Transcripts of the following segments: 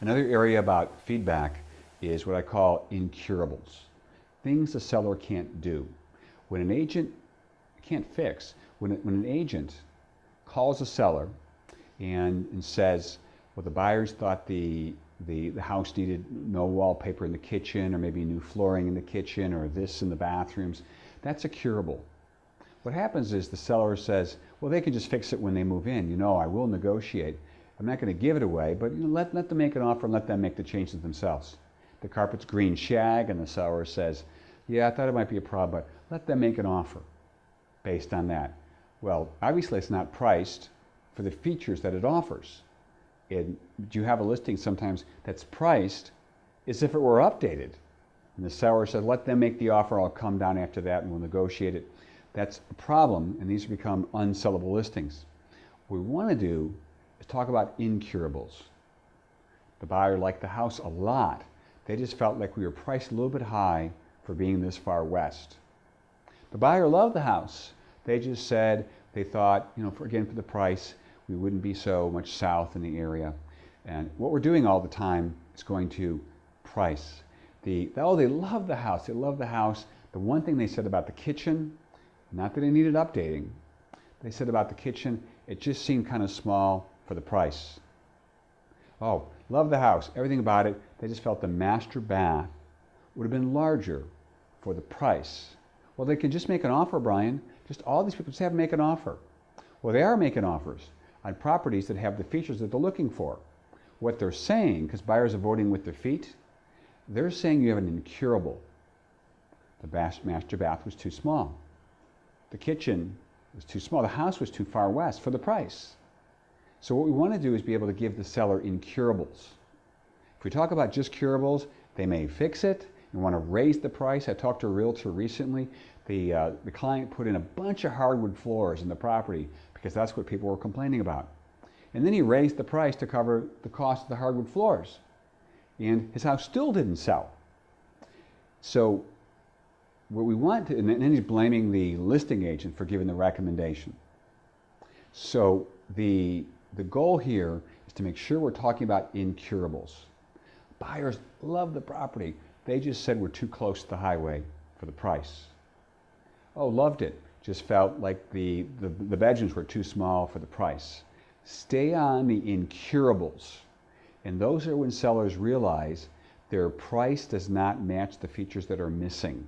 Another area about feedback is what I call incurables. Things the seller can't do. When an agent can't fix, when an agent calls a seller and says, well, the buyers thought the house needed no wallpaper in the kitchen, or maybe new flooring in the kitchen, or this in the bathrooms, that's a curable. What happens is the seller says, well, they can just fix it when they move in. You know, I will negotiate. I'm not going to give it away, but let them make an offer and let them make the changes themselves. The carpet's green shag, and the seller says, yeah, I thought it might be a problem, but let them make an offer based on that. Well, obviously it's not priced for the features that it offers. You have a listing sometimes that's priced as if it were updated. And the seller says, let them make the offer, I'll come down after that and we'll negotiate it. That's a problem, and these become unsellable listings. What we want to do is talk about incurables. The buyer liked the house a lot. They just felt like we were priced a little bit high for being this far west. The buyer loved the house. They just said they thought, for the price, we wouldn't be so much south in the area. And what we're doing all the time is going to price. They love the house. They love the house. The one thing they said about the kitchen, not that it needed updating, they said about the kitchen, it just seemed kind of small for the price. Oh, love the house, everything about it. They just felt the master bath would have been larger for the price. Well, they could just make an offer, Brian. Just all these people just have to make an offer. Well, they are making offers on properties that have the features that they're looking for. What they're saying, because buyers are voting with their feet, they're saying you have an incurable. The master bath was too small. The kitchen was too small. The house was too far west for the price. So what we want to do is be able to give the seller incurables. If we talk about just curables, they may fix it and want to raise the price. I talked to a realtor recently. The client put in a bunch of hardwood floors in the property because that's what people were complaining about. And then he raised the price to cover the cost of the hardwood floors. And his house still didn't sell. So what we want to, and then he's blaming the listing agent for giving the recommendation. So the goal here is to make sure we're talking about incurables. Buyers love the property. They just said we're too close to the highway for the price. Oh, loved it. Just felt like the bedrooms were too small for the price. Stay on the incurables. And those are when sellers realize their price does not match the features that are missing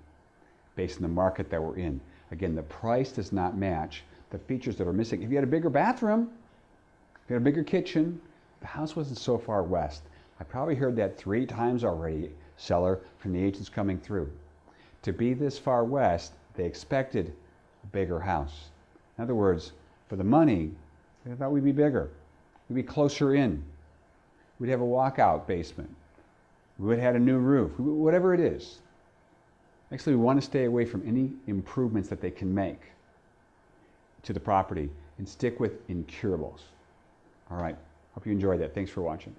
based on the market that we're in. Again, the price does not match the features that are missing. If you had a bigger bathroom, if you had a bigger kitchen, the house wasn't so far west. I probably heard that 3 times already, seller, from the agents coming through. To be this far west, they expected a bigger house. In other words, for the money, they thought we'd be bigger. We'd be closer in. We'd have a walkout basement. We would have had a new roof, whatever it is. Actually, we want to stay away from any improvements that they can make to the property and stick with incurables. All right, hope you enjoyed that. Thanks for watching.